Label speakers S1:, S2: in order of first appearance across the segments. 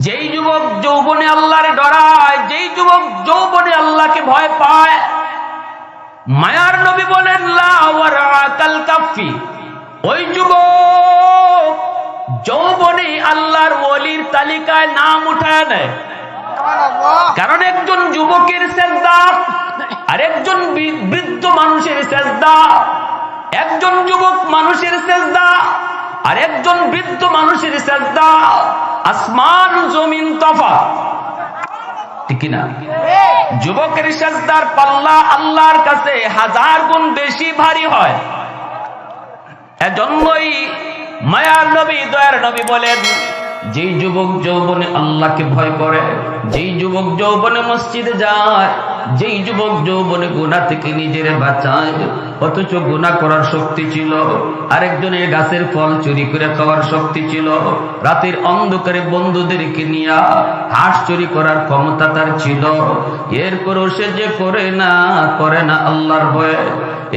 S1: যেই যুবক যৌবনে আল্লাহরে ডরায়, যেই যুবক যৌবনে আল্লাহকে ভয় পায়, মায়ার নবী বলেন লা ওয়ারাকাল কাফি, ওই যুবক যৌবনে আল্লাহর ওলির তালিকায় নাম উঠায় নেয়। কারণ একজন যুবকের সেজদা আরেকজন বৃদ্ধ মানুষের সেজদা, একজন যুবক মানুষের সেজদা আর একজন বৃদ্ধ মানুষের সেজদা আসমান জমিন তফাৎ, ঠিক না? যুবকের সেজদার পাল্লা আল্লাহর কাছে 1000 গুণ বেশি ভারী হয়। এজন্যই মায়ার নবী দয়ার নবী বলেন, যেই যুবক যৌবনে আল্লাহকে ভয় করে, যেই যুবক যৌবনে মসজিদে যায়, যেই যুবক যৌবনে গুনাহ থেকে নিজের বাঁচায়, অথচ গুনাহ করার শক্তি ছিল, আরেকজনের গাছের ফল চুরি করে খাওয়ার শক্তি ছিল, রাতের অন্ধকারে বন্ধুদেরকে নিয়ে হাঁস চুরি করার ক্ষমতা তার ছিল, এরপরও সে যে করে না আল্লাহর ভয়ে।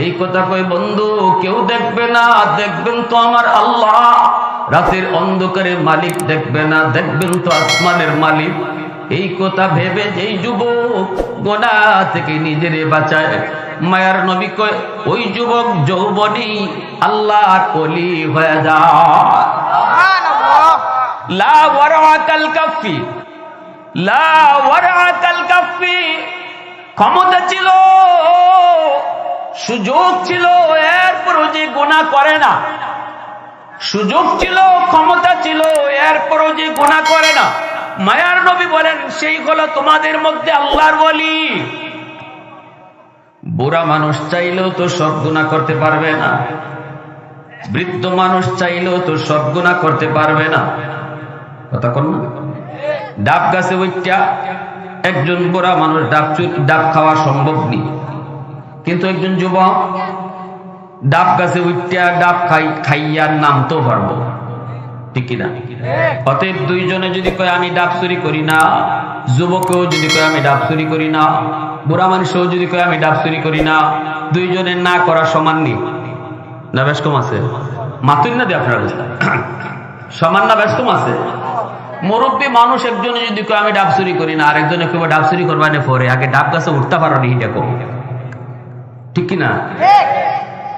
S1: এই কথা কই বন্ধু, কেউ দেখবে না, দেখবেন তো আমার আল্লাহ। রাতের অন্ধকারে মালিক দেখবে না, দেখবেন তো আসমানের মালিক। এই কথা ভেবে যেই যুবক গুনাহ থেকে নিজেরে বাঁচায়, মায়ার নবী কয় ওই যুবক যৌবনী আল্লাহর ওলি হয়ে যায়। লা ওয়ারাকাল কাফি, লা ওয়ারাকাল কাফি। ক্ষমতা ছিল, সুযোগ ছিল, এরপরও যে গুনাহ করে না। সুযোগ ছিল, ক্ষমতা ছিল, এরপরও যে গুনাহ করে না। মায়ার নবী বলেন সেই হলো তোমাদের মধ্যে আল্লাহর ওলি। বুড়া মানুষ চাইলেও তো সব গুনাহ করতে পারবে না, বৃদ্ধ মানুষ চাইলেও তো সব গুনাহ করতে পারবে না। কথা কোন না? ডাব গাছে উঠা একজন বুড়া মানুষ ডাব খাওয়া সম্ভব নেই, কিন্তু একজন যুবক ডাব গাছে উঠা ডাব খাইয়ার নামতেও পারবো, ঠিক কিনা? অতএব দুইজনে যদি কয় আমি ডাব চুরি করি না, যুবকেও যদি কয় আমি ডাব চুরি করি না, বুড়া মানুষও যদি কয় আমি ডাব চুরি করি না, দুইজনের না করা সমান নেই না? বেশ কম আছে? মাতুই না দিয়ে আপনার সমান না? বেশ কম আছে? মুরব্বী মানুষ একজনে যদি কয় আমি ডাব চুরি করি না, আরেকজনে কেউ ডাব চুরি করবা না, পরে আগে ডাব গাছে উঠতে পারো নি, এটা কম, ঠিক কিনা?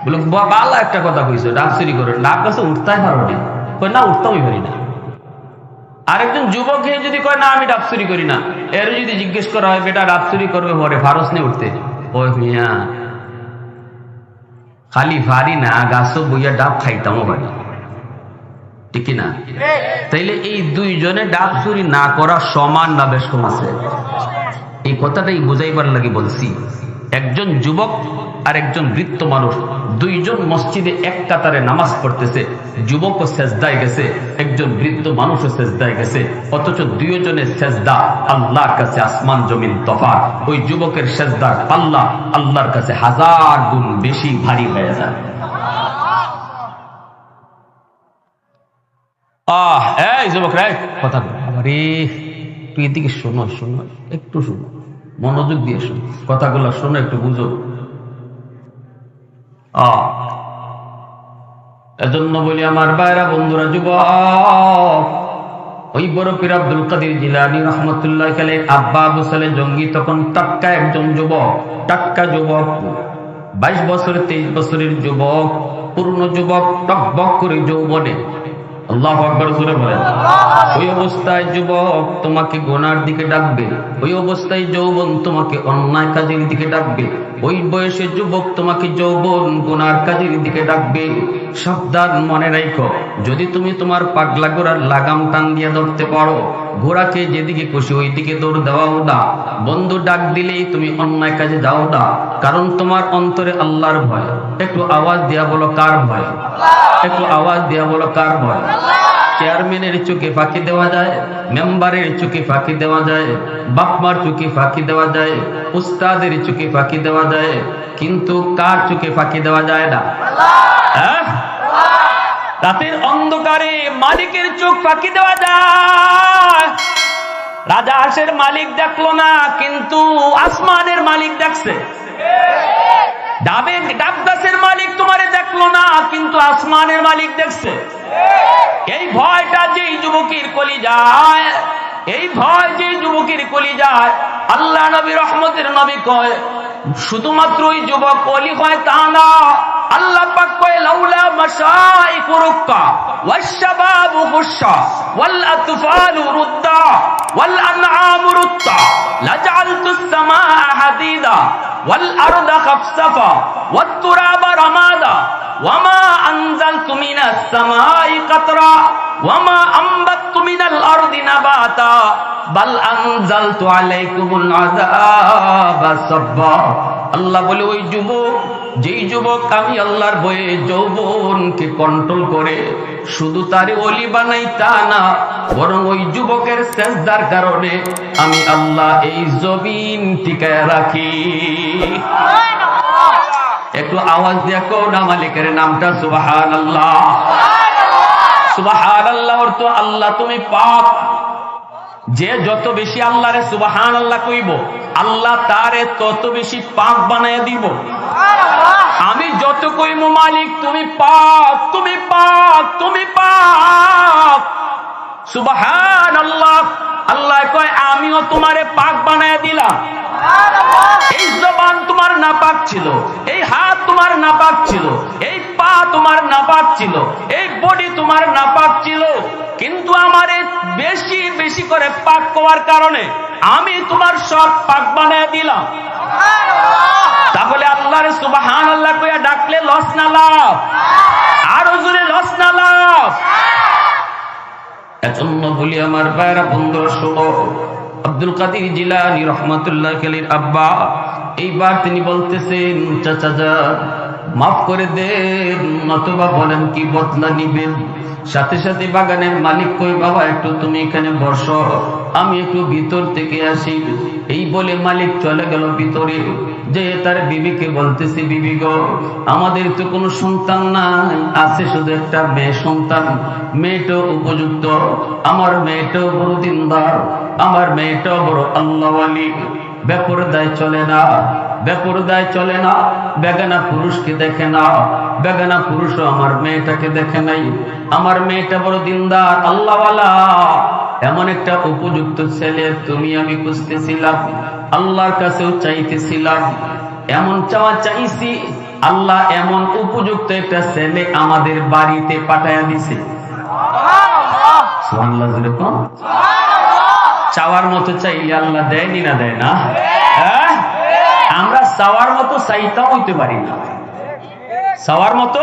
S1: বলে বালা একটা কথা কইছো, ডাব চুরি করো, ডাব গাছে উঠতে পারো নি, না উঠতেই পারি না। আরেকজন যুবক যদি কয় না আমি ডাব চুরি করি না, এর যদি জিজ্ঞেস করা হয় বেটা ডাব চুরি করবে পরে ফারস নিয়ে উঠতে, ওই মিয়া খালি ভারী না, গাছও বইয়া ডাব খাইতামও পারি, ঠিক না? তাইলে এই দুইজনে ডাব চুরি না করা সমান না বেশ কম আছে? এই কথাটাই বুঝাইবার লাগি বলছি। একজন যুবক আর একজন বৃদ্ধ মানুষ দুইজন মসজিদে এক কাতারে নামাজ পড়তেছে, যুবকও সেজদায় গেছে, একজন বৃদ্ধ মানুষও সেজদায় গেছে, অথচ দুইজনের সেজদা আল্লাহর কাছে আসমান জমিন তফাৎ। ওই যুবকের সেজদার পাল্লা আল্লাহর কাছে 1000 গুণ বেশি ভারী হয়ে যায়। এই যুবক রে, কথা আরে তুই এদিকে শোনো, একটু শোনো, মনোযোগ দিয়ে শোনো, কথাগুলো শোনো, একটু বুঝো। এজন্য বলি আমার ভাইরা, বন্ধুরা, যুবক, ওই বড় পীর আব্দুল কাদের জিলানী রহমতুল্লাহ আলাইহি আব্বা আবু সালেহ জঙ্গি তখন টাক্কা একজন যুবক, টাক্কা যুবক, 22 বছর 23 বছরের যুবক, পূর্ণ যুবক, টকবক করে যৌবনে। আল্লাহু আকবার জোরে বলেন। ওই অবস্থায় যুবক তোমাকে গুনার দিকে ডাকবে, ওই অবস্থায় যৌবন তোমাকে অন্যায় কাজের দিকে ডাকবে, ওই বয়সে যুবক তোমাকে যৌবন গুনার কাজের দিকে ডাকবে। সাবধান, মনে রাখো, যদি তুমি তোমার পাগলা ঘোড়ার লাগাম টান দিয়ে ধরতে পারো, ঘোড়াকে যেদিকে খুশি ওই দিকে দৌড় দেওয়াও না, বন্ধু ডাক দিলেই তুমি অন্যায় কাজে যাও না, কারণ তোমার অন্তরে আল্লাহর ভয়। একটু আওয়াজ দিয়া বলো কার ভয়? একটু আওয়াজ দিয়া বলো কার ভয়? চেয়ারম্যানের চোখে ফাঁকি দেওয়া যায়, মেম্বারের চোখে ফাঁকি দেওয়া যায়, বাপমার চোখে ফাঁকি দেওয়া যায়, উস্তাদের চোখে ফাঁকি দেওয়া যায়, কিন্তু কার চোখে ফাঁকি দেওয়া যায় না? রাতের অন্ধকারে মালিকের চোখ ফাঁকি দেওয়া যায়। রাজা হাঁসের মালিক দেখলো না, কিন্তু আসমানের মালিক দেখছে। ডাব গাছের মালিক তোমারে দেখলো না, কিন্তু আসমানের মালিক দেখছে। এই ভয়টা যে যুবকের কলিজায় এই ভয় যে যুবকের কলিজায়, আল্লাহ নবী রহমতের নবী কয় শুধুমাত্র ওই যুবক ওলি হয় তা না, আল্লাহ পাক কয় লাউলা মাশাইকু রুক্কা ওয়াশ-শাবাবু খুশশা ওয়াল আতফালু রুদ্দা ওয়াল আনআমু রুত্তা লাজআলতুস সামাআ হাদিদা ওয়াল আরদা খাফসাফা ওয়াত তুরাবা রামাদা ওয়ামা আনজালতু মিনাস সামাই কাতরা ওয়ামা আনবাততু মিনাল আরদি নাবাতা বাল আনজালতু আলাইকুমুল আযাবা সাব্বা। আল্লাহ বলে ওই যুবক, যেই যুবক আমি আল্লাহর ভয়ে যৌবনকে কন্ট্রোল করে শুধু তারে ওলি বানাই তা না, বরং ওই যুবকের সেজদার কারণে আমি আল্লাহ এই জমিন টিকায় রাখি। একটু আওয়াজ দিয়ে কোন মালিকের নামটা সুবহানাল্লাহ। সুবহানাল্লাহ অর্থ আল্লাহ তুমি পাক। যে যত বেশি আল্লাহরে সুবহানাল্লাহ কইব, আল্লাহ তারে তত বেশি পাক বানায় দিব। আমি যত কইব মালিক তুমি পাক, তুমি পাক, তুমি পাক, সুবহানাল্লাহ, আল্লাহ কয় আমিও তোমারে পাক বানায় দিলাম। এই জবান তোমার নাপাক ছিল, এই হাত তোমার নাপাক ছিল, এই পা তোমার নাপাক ছিল, এই বডি তোমার নাপাক ছিল, কিন্তু আমারে বেশি বেশি করে পাক করার কারণে আমি তোমার সব পাক বানায় দিলাম। তাহলে আল্লাহর সুবহানাল্লাহ কইয়া ডাকলে লস না লাভ? আরো জোরে লস না লাভ? এজন্য বলি আমার ভাইরা বন্ধুরা শোনো, আব্দুল কাদের জিলানী রহমাতুল্লাহ আলাইহির আব্বা এইবার তিনি বলতেছেন চাচা যান মাফ করে দেন, নতুবা বলেন কি বদলা নিবেন। সাথে সাথে বাগানের মালিক কই বাবা একটু তুমি এখানে বসো, আমি একটু ভিতর থেকে আসি। এই বলে মালিক চলে গেল ভিতরে, যে তার বিবিকে বলতেছে বিবি গো আমাদের তো কোনো সন্তান নাই, আছে শুধু একটা মেয়ে সন্তান, মেয়েটাও উপযুক্ত, আমার মেয়েটাও বড় দিনদার, আমার মেয়েটাও বড় আল্লাহওয়ালি, বেপরদায় চলে না, বেপরদায় চলে না, বেগানা পুরুষকে দেখে না, বেগানা পুরুষও আমার মেয়েটাকে দেখে নাই, আমার মেয়েটা বড় দিনদার আল্লাহওয়ালা, এমন একটা উপযুক্ত ছেলে তুমি আমি খুঁজতেছিলাম, আল্লাহর কাছেও চাইতেছিলাম, এমন চাওয়া চাইছি, আল্লাহ এমন উপযুক্ত একটা ছেলে আমাদের বাড়িতে পাঠায়া দিছে। সুবহানাল্লাহ যেরকম চাওয়ার মতো চাইলে আল্লাহ দেয়নি না দেয় না? আমরা চাওয়ার মতো চাইতাম হইতে পারি না। চাওয়ার মতো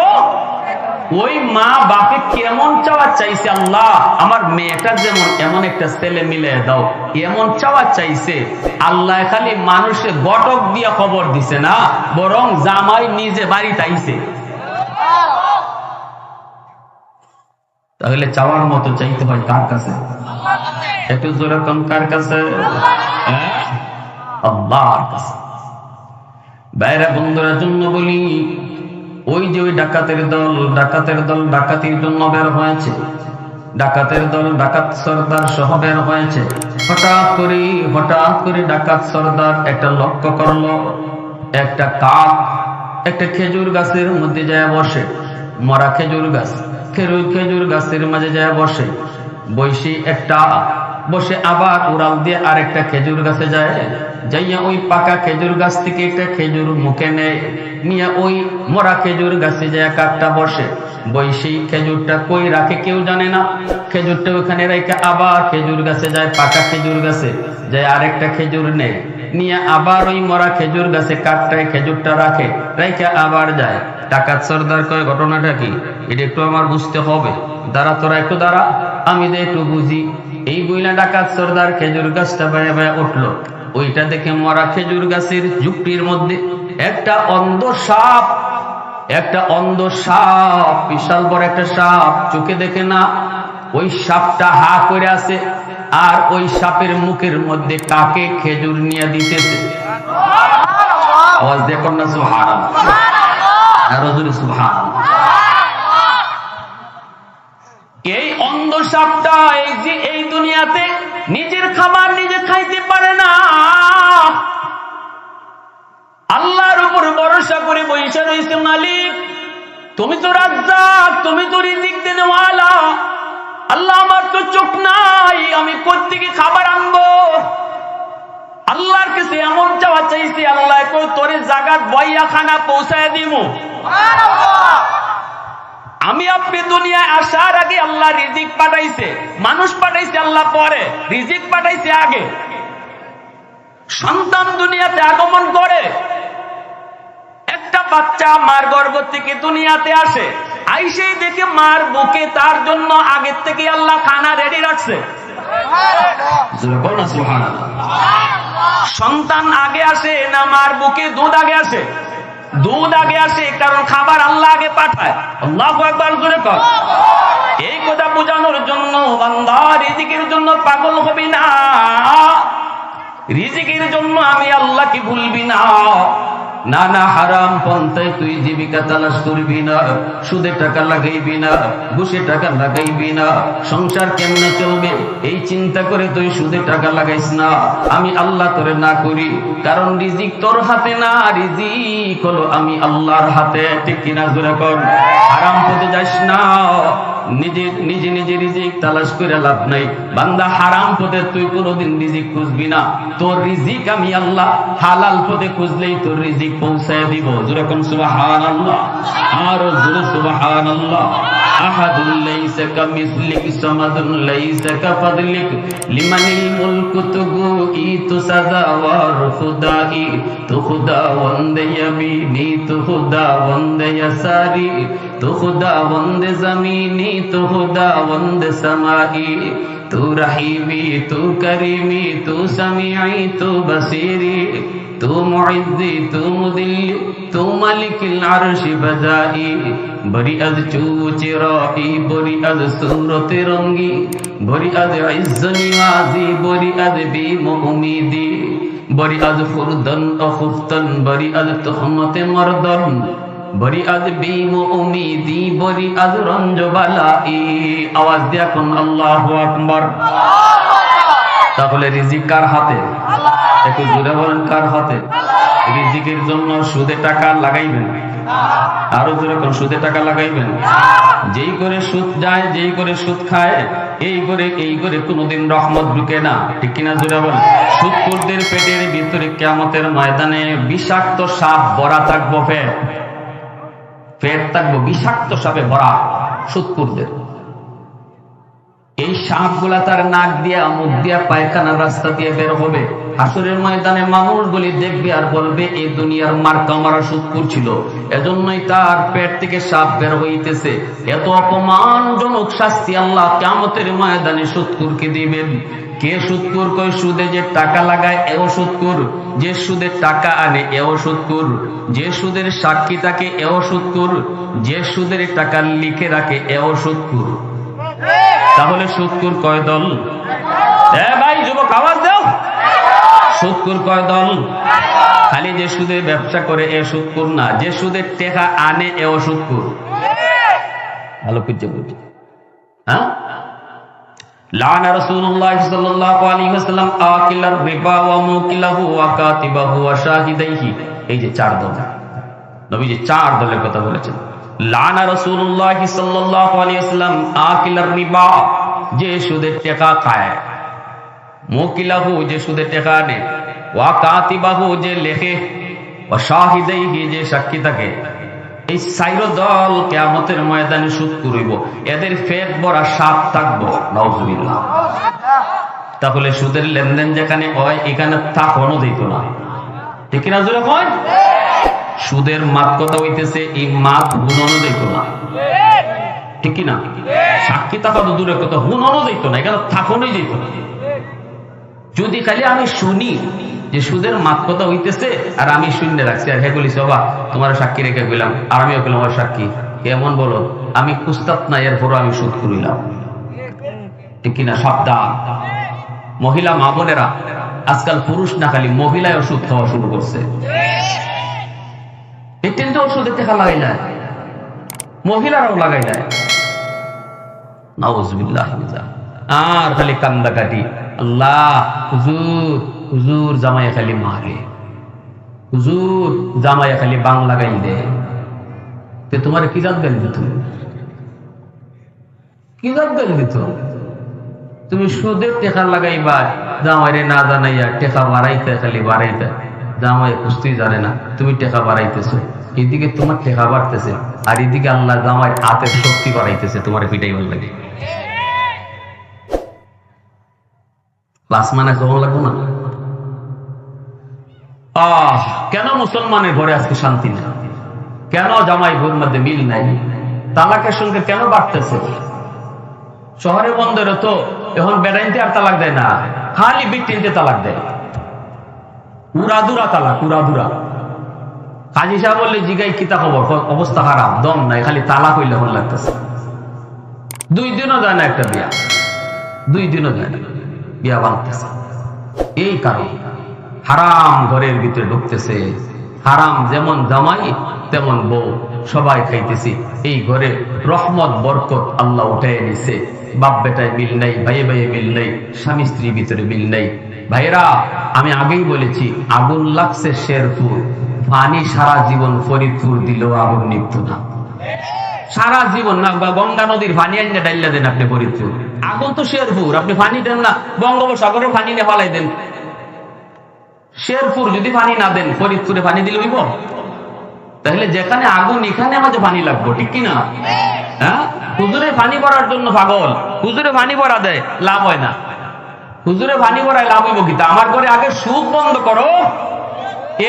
S1: ওই মা বাপে কেমন চাওয়া চাইছে, আল্লাহ আমার মেয়েটা যেমন এমন একটা ছেলে মিলে দাও, এমন চাওয়া চাইছে। আল্লাহ খালি মানুষে গটক দিয়া খবর দিছে না, বরং জামাই নিজে বাড়িতে আইছে। তাহলে চাওয়ার মতো চাইতে হয় কার কাছে? একটু জোরে কম, কার কাছে? আল্লাহর কাছে। বাইরে বন্ধুরা জন্য বলি, ওই যে ওই ডাকাতের দল ডাকাতির জন্য বের হয়েছে, ডাকাতের দল ডাকাত সর্দার সহ বের হয়েছে। হঠাৎ করে ডাকাত সর্দার একটা লক্ষ্য করলো, একটা কাক একটা খেজুর গাছের মধ্যে যায় বসে, মরা খেজুর গাছ, খেজুর গাছের মাঝে যায় বসে, বসে আবার উড়াল দিয়ে আরেকটা খেজুর গাছে যায়, যাইয়া ওই পাকা খেজুর গাছ থেকে একটা খেজুর মুখে নেয়, নিয়ে ওই মরা খেজুর গাছে যায় কাকটা বসে, বৈশি খেজুরটা কই রাখে কেউ জানে না, খেজুরটা ওখানে রেখে আবার খেজুর গাছে যায়, পাকা খেজুর গাছে যায় আরেকটা খেজুর নেয়, নিয়ে আবার ওই মরা খেজুর গাছে কাকটায় খেজুরটা রাখে, রেখে আবার যায়। ডাকাত সর্দার কয় ঘটনাটা কি, এটা একটু আমার বুঝতে হবে, দাঁড়া তোরা একটু দাঁড়া, আমি যে একটু বুঝি। এই বইলা ডাকাত সর্দার খেজুর গাছটা বায়া বায়া উঠলো, ওইটা দেখে মরা খেজুর গাছের ঝুপড়ির মধ্যে একটা অন্ধ সাপ, বিশাল বড় একটা সাপ, চোখে দেখে না, ওই সাপটা হা করে আছে, আর ওই সাপের মুখের মধ্যে কাকে খেজুর নিয়ে দিতেছে। আওয়াজ দেখুন না, সুবহানাল্লাহ, আরো জোরে সুবহানাল্লাহ। এই অন্ধ সাপটা এই দুনিয়াতে নিজের খাবার নিজে খাইতে পারে না, আল্লাহর উপর ভরসা করে বৈশা রয়েছে। মালিক তুমি তো রাজ্জাক, তুমি তো রিজিক দেনওয়ালা, আল্লাহ আমার তো চোখ নাই, আমি কোত্থেকে খাবার আনবো? আল্লাহর কাছে এমন চাওয়া চাইছি, আল্লাহ কই তোরে জাগাত বইয়া খানা পৌঁছায় দিমু। আমি আপনি দুনিয়ায় আসার আগে আল্লাহ রিজিক পাঠাইছে, মানুষ পাঠাইছে আল্লাহ পরে, রিজিক পাঠাইছে আগে। সন্তান দুনিয়াতে আগমন করে, একটা বাচ্চা মার গর্ভ থেকে দুনিয়াতে আসে, আইসেই দেখে মার বুকে তার জন্য আগের থেকে আল্লাহ খানা রেডি রাখছে। সন্তান আগে আসে না মার বুকে দুধ আগে আসে? দুধ আগে আসে, কারণ খাবার আল্লাহ আগে পাঠায়। আল্লাহু আকবার জোরে কর। এই কথা বোঝানোর জন্য বান্দা রিজিকের জন্য পাগল হবি না, রিজিকের জন্য আমি আল্লাহকে ভুলবি না। না না, হারাম পন্থায় তুই জীবিকা তালাশ করবি না, সুদে টাকা লাগাইবি না, ঘুষে টাকা লাগাইবি না, সংসার কেমনে চলবে এই চিন্তা করে তুই সুদে টাকা লাগাইস না। আমি আল্লাহ তোরে না করি, কারণ রিজিক তোর হাতে না, রিজিক হলো আমি আল্লাহর হাতে। ঠিক কিনা জোরে কর। হারাম পথে যাস না, নিজে নিজে নিজে রিজিক তালাশ করে লাভ নাই। বান্দা হারাম পথে তুই কোনোদিন রিজিক খুঁজবি না, তোর রিজিক আমি আল্লাহ হালাল পথে খুঁজলেই তোর রিজিক পৌঁছায় দিব। যেরকম সুবহানাল্লাহ, আর জোরে সুবহানাল্লাহ। আহাদুল লাইসা কামিসলিক সামাদুন লাইসা কাফাদলিক লিমানিল মুলকু তুগু সাজাওয়ার খুদাই তু খুদা ওয়ান্দে ইয়ামিনি তু খুদা ওয়ান্দে ইয়াসারি তু খুদা ওয়ান্দে জামিনি তু খুদা ওয়ান্দে সামাই তু রহিমি তু করিমি তু সামিঈ তু বসিরি তু মুইজ্জি তু মুদিল্লি তু মালিকিল আরশি বজাই বরি আজ চুচিরাই বরি আজ সুরতে রঙ্গি বরি আজ ইজ্জনি ওয়াজি বরি আজ বিমুমিদি বরি আজ ফুরদন অখুফতন বরি আজ তুহমতে মরদন বরি আজ বিমুমিদি বরি আজ রঞ্জবালাই। আওয়াজ দিয়া কোন আল্লাহু আকবার। তাহলে রিজিক কার হাতে? একটু জোরে বলেন, কার হাতে? রিজিকের জন্য সুদে টাকা লাগাইবেন, আরো জোরে কোন সুদে টাকা লাগাইবেন। যেই করে সুদ যায়, যেই করে সুদ খায়, এই করে কোনোদিন রহমত ঢুকে না। ঠিক কিনা জোরে বলেন। সুদখোরদের পেটের ভিতরে কিয়ামতের ময়দানে বিষাক্ত সাপ ভরা থাকবো, পেট থাকবো বিষাক্ত সাপে ভরা সুদখোরদের। এই সাপগুলা তার নাক দিয়া মুখ দিয়া পায়খানার রাস্তা দিয়ে বের হবে। হাসরের ময়দানে মানুষগুলি দেখবে আর বলবে এই দুনিয়ার মার্কা মারা সুদখোর ছিল, এজন্যই তার পেট থেকে সাপ বের হইতেছে। এত অপমানজনক শাস্তি আল্লাহ কিয়ামতের ময়দানে সুদখোরকে দিবেন। কে সুদখোর? কই সুদে যে টাকা লাগায় এও সুদখোর, যে সুদে টাকা আনে এও সুদখোর, যে সুদের সাক্ষী থাকে এও সুদখোর, যে সুদের টাকা লিখে রাখে এও সুদখোর। তাহলে সুদখোর কয় দল? ভাই যুবক আওয়াজ দাও, সুদখোর কয় দল? খালি যে সুদে ব্যবসা করে এ সুদখোর না, যে সুদের টাকা আনে এও সুদখোর। ভালো বুঝছে বুঝছে। হ্যাঁ, লানা রাসূলুল্লাহ সাল্লাল্লাহু আলাইহি ওয়াসাল্লাম আকিলার রিবা ওয়া মুকিলাহু ওয়া কাতিবাহু ওয়া শাহিদাইহি। এই যে চার দল, নবীজি চার দলের কথা বলেছেন। লানা রাসূলুল্লাহ সাল্লাল্লাহু আলাইহি ওয়াসাল্লাম আকিলার রিবা, যে সুদের টাকা খায়, মুকিলাহু যে সুদের টাকা আনে, ওয়া কাতিবাহু যে লেখে, ওয়া শাহিদাইহি যে সাক্ষী থাকে। এই চার দল কিয়ামতের ময়দানে সুদ করিব, এদের পেট ভরা সাপ থাকবো। নাউজুবিল্লাহ। তাহলে সুদের লেনদেন যেখানে হয় এখানে থাকনো দিত না। ঠিক না জোরে কয়? সুদের মাত কথা হইতেছে, এই মাত গুণনও দিত না। ঠিক না? সাক্ষী থাকা তো দূরের কথা, গুণনও দিত না, এখানে থাকনোই দিত না। যদি খালি আমি শুনি যে সুদের মাত কথা হইতেছে আর আমি শুনে রাখছি, আর হ্যাঁ বলিস বাবা তোমার সাক্ষী রেখে গেলাম, আর আমিও গেলাম আমার সাক্ষী, কেমন বলো? আমি কুস্তাত না, এরপরও আমি সুদ করিলাম। ঠিক কিনা? সাবধান মহিলা মা বোনেরা, আজকাল পুরুষ না খালি মহিলায় ওষুধ খাওয়া শুরু করছে। এই তিনটে ওষুধের টাকা লাগাই যায়, মহিলারাও লাগাই যায়। নাউজুবিল্লাহ। আর খালি কান্দা কাটি, আল্লাহ হুজুর হুজুর জামাইয়া খালি মারে, হুজুর জামাইয়া খালি বাংলা গাইল দে। তোমার কি জাত গাইল? তুমি কি জব্দ দিত? তুমি সুদের টেকা লাগাইবা, জামাইরে না জানাইয়া টেকা বাড়াইতে, খালি বাড়াইতে, জামাই কুস্তুই জানে না তুমি টেকা বাড়াইতেছো। এদিকে তোমার টেকা বাড়তেছে, আর এদিকে আল্লাহ জামাই হাতের শক্তি বাড়াইতেছে, তোমার পিটাই ভালো লাগে। মানে কখন লাগবো না? কেন মুসলমানের ঘরে আজকে শান্তি নেই? কেন জামাই বোর মধ্যে মিল নাই? তালাকের সঙ্গে কেন বাড়তেছে? শহরে বন্দরে তো এখন বেড়াইতে আর তালাক দেয় না, খালি বিটিনতে তালাক দেয়। উড়াদুরা তালাক, উড়াদুরা। কাজী সাহেব বললে জিগাই কিতা খবর, অবস্থা খারাপ, দম নাই, খালি তালাক হইলে এখন লাগতেছে। 2 দিনও যায় না একটা বিয়া, 2 দিনও যায় না, বিয়া ভাঙতেছে। এই কারণ হারাম ঘরের ভিতরে ঢুকতেছে, হারাম যেমন জামাই তেমন বউ, সবাই খাইতেছি। এই ঘরে রহমত বরকত আল্লাহ উঠাই নিছে। বাপ বেটায় মিল নাই, ভাইয়ে ভাইয়ে মিল নাই, স্বামী স্ত্রীর ভিতরে মিল নাই। ভাইরা, আমি আগেই বলেছি, আগুন লাগছে শেরপুর, পানি সারা জীবন ফরিদপুর দিলেও আগুন নিভত না। সারা জীবন না, গঙ্গা নদীর পানি আইনে ডাইলা দেন আপনি ফরিদপুর, আগুন তো শেরপুর। আপনি পানি দেন না, বঙ্গোপসাগরের পানি নিয়ে ফালাই দেন। শেরপুর যদি পানি না দেন, ফরিদপুরে পানি দিলে হইব? তাহলে যেখানে আগুন এখানে আমাদের পানি লাগবো, ঠিক কিনা? হ্যাঁ, হুজুরে পানি ভরার জন্য পাগল, হুজুরে পানি ভরা দেয়, লাভ হয় না। হুজুরে পানি ভরায় লাভ হইব কি? আমার ঘরে আগে সুদ বন্ধ করো,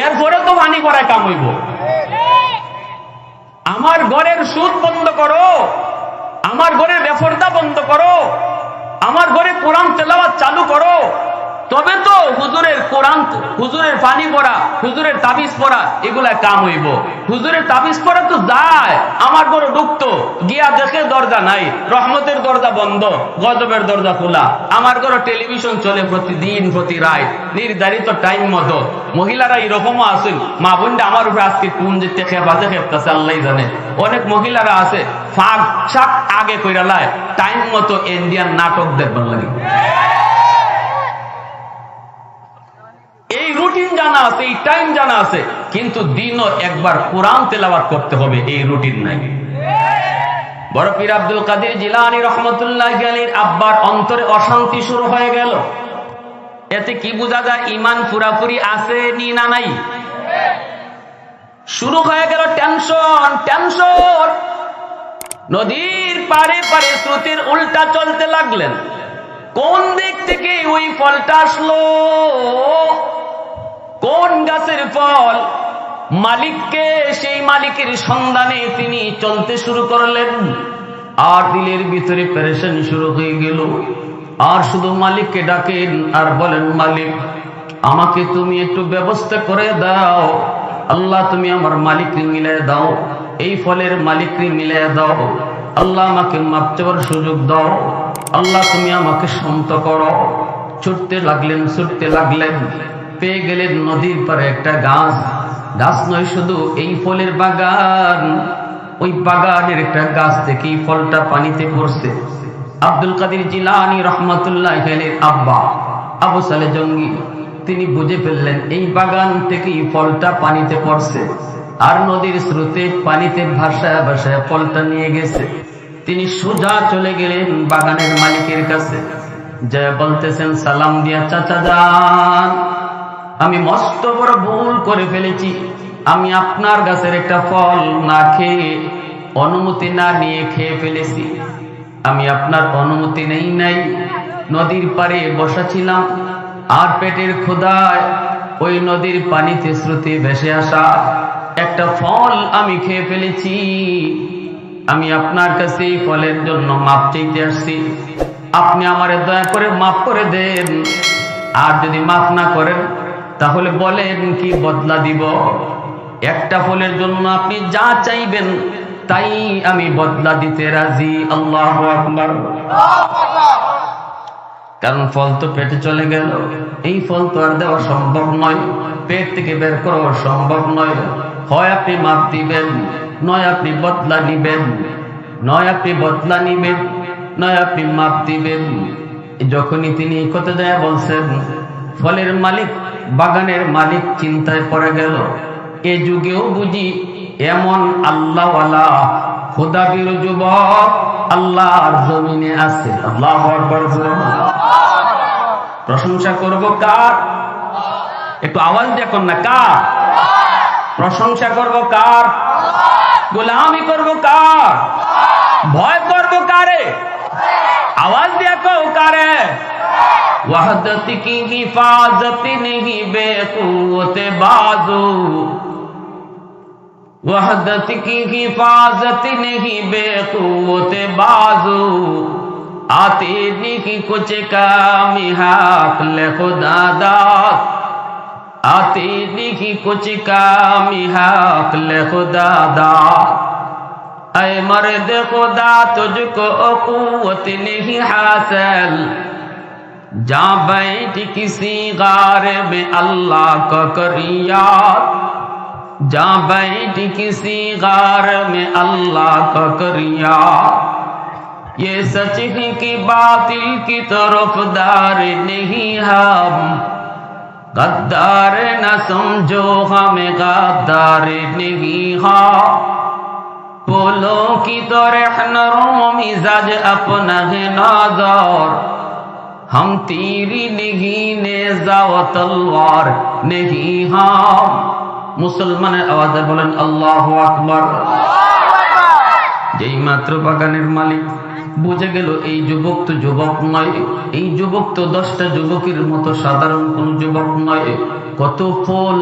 S1: এরপরে তো পানি ভরায় কাম হইব। আমার ঘরের সুদ বন্ধ করো, আমার ঘরের বেফরদা বন্ধ করো, আমার ঘরে কোরআন তেলাওয়াত চালু করো, তবে তো হুজুরের কোরআন, হুজুরের পানি পড়া, হুজুরের তাবিজ পড়া, এগুলা কাম হইব। হুজুরের তাবিজ পড়া তো যায়, আমার ঘরে ঢুকতো, গিয়া দেখে দরজা নাই, রহমতের দরজা বন্ধ, গজবের দরজা খোলা। আমার ঘরে টেলিভিশন চলে প্রতিদিন, প্রতি রাত, নির্ধারিত টাইম মতো। মহিলারা এরকমও আছেন, মা বোনটা আমার উপরে আজকে কোন যেতে বাজে খেপতেছে আল্লাহ জানে। অনেক মহিলারা আছে ফাঁক শাক আগে কইরা লাই, টাইম মতো ইন্ডিয়ান নাটক দেখবার লাগে। এই রুটিন জানা আছে, এই টাইম জানা আছে, কিন্তু দিনও একবার কোরআন তেলাওয়াত করতে হবে, এই রুটিন নাই। বড় পীর আব্দুল কাদের জিলানী রহমতুল্লাহ আলাইহির আব্বার অন্তরে অশান্তি শুরু হয়ে গেল। এতে কি বোঝা যায়? ইমান পুরাপুরি আছে নি না নাই? শুরু হয়ে গেল টেনশন, টেনশন। নদীর পারে পারে স্রোতের উল্টা চলতে লাগলেন। কোন দিক থেকে ওই ফলটা আসলো, কোন গাছের ফল, মালিককে, সেই মালিকের সন্ধানে তিনি চলতে শুরু করলেন। আর দিলের ভিতরে পেরেশানি শুরু হয়ে গেল। আর শুধু মালিককে ডাকেন আর বলেন, মালিক আমাকে তুমি একটু ব্যবস্থা করে দাও। আল্লাহ তুমি আমার মালিককে মিলাই দাও, এই ফলের মালিককে মিলাই দাও। আল্লাহ আমাকে মাপ চাওয়ার সুযোগ দাও। আল্লাহ তুমি আমাকে শান্ত করো। ছুটতে লাগলেন, ছুটতে লাগলেন, পেয়ে গেলেন নদীর পারে একটা গাছ। গাছ নয় শুধু, এই ফলের বাগান। ওই বাগানের একটা গাছ থেকে এই ফলটা পানিতে পড়ছে। আব্দুল কাদের জিলানী রহমতুল্লাহ আলাইহির আব্বা আবু সালে জঙ্গি তিনি বুঝে ফেললেন এই বাগান থেকে এই ফলটা পানিতে পড়ছে, আর নদীর স্রোতে পানিতে ভাসায় ভাসায় ফলটা নিয়ে গেছে। তিনি সোজা চলে গেলেন বাগানের মালিকের কাছে, যা বলতেছেন সালাম দিয়া, চাচা যান, আমি মস্ত বড় ভুল করে ফেলেছি। আমি আপনার গাছের একটা ফল না খেয়ে, অনুমতি না নিয়ে খেয়ে ফেলেছি। আমি আপনার অনুমতি নেই নাই, নদীর পাড়ে বসা ছিলাম, আর পেটের ক্ষুধায় ওই নদীর পানিতে স্রোতে ভেসে আসা একটা ফল আমি খেয়ে ফেলেছি। আমি আপনার কাছে এই ফলের জন্য মাপ চাইতে আসছি। আপনি আমারে দয়া করে মাফ করে দেন, আর যদি মাফ না করেন তাহলে বলেন কি বদলা দিব। একটা ফলের জন্য আপনি যা চাইবেন তাই আমি বদলা দিতে রাজি। আল্লাহু আকবার। কারণ ফল তো পেটে চলে গেল, এই ফল তো আর দেওয়া সম্ভব নয়, পেট থেকে বের করা সম্ভব নয়। হয় আপনি মাফ দিবেন, নয় আপনি বদলা নিবেন, নয় আপনি বদলা নিবেন, নয় আপনি মাফ দিবেন। যখনই তিনি এই কথা যায় বলছেন, ফলের মালিক, বাগানের মালিক চিন্তায় পড়ে গেল। এ যুগেও বুঝি এমন আল্লাহওয়ালা খোদা বীর যুবক আল্লাহর জমিনে আছে। আল্লাহু আকবার। প্রশংসা করব কার? একটু আওয়াজ দেখুন না, কার প্রশংসা করব? কার? গোলামি করব কার? ভয় করব কারে? आवाज दिया को करे वहदत की हिफाजत नहीं बेकुवत बाजू वहदत की हिफाजत नहीं बेकुवत बाजू आते नहीं कुछ कामी हाक ले खुदा दाद आते नहीं कुछ कामी हाक ले खुदा दाद ऐ मर्द खुदा तुझको कुव्वत नहीं हासिल जा बैठ किसी गार में अल्लाह का करिया जा बैठ किसी गार में अल्लाह का करिया ये सच है कि बातिल की तरफदार नहीं हम गद्दार न समझो हमें गद्दार नहीं हम फूलों की तरह नरम मिजाज अपना है नाज़र हम तीरी नहीं नेज़ा व तलवार नहीं हम मुसलमान आवाज़े बोलें अल्लाहु अकबर। যেই মাত্র বাগানের মালিক বুঝে গেল এই যুবক তো যুবক নয়, এই যুবক তো 10টা যুবকের মতো সাধারণ কোন যুবক নয়। কত ফল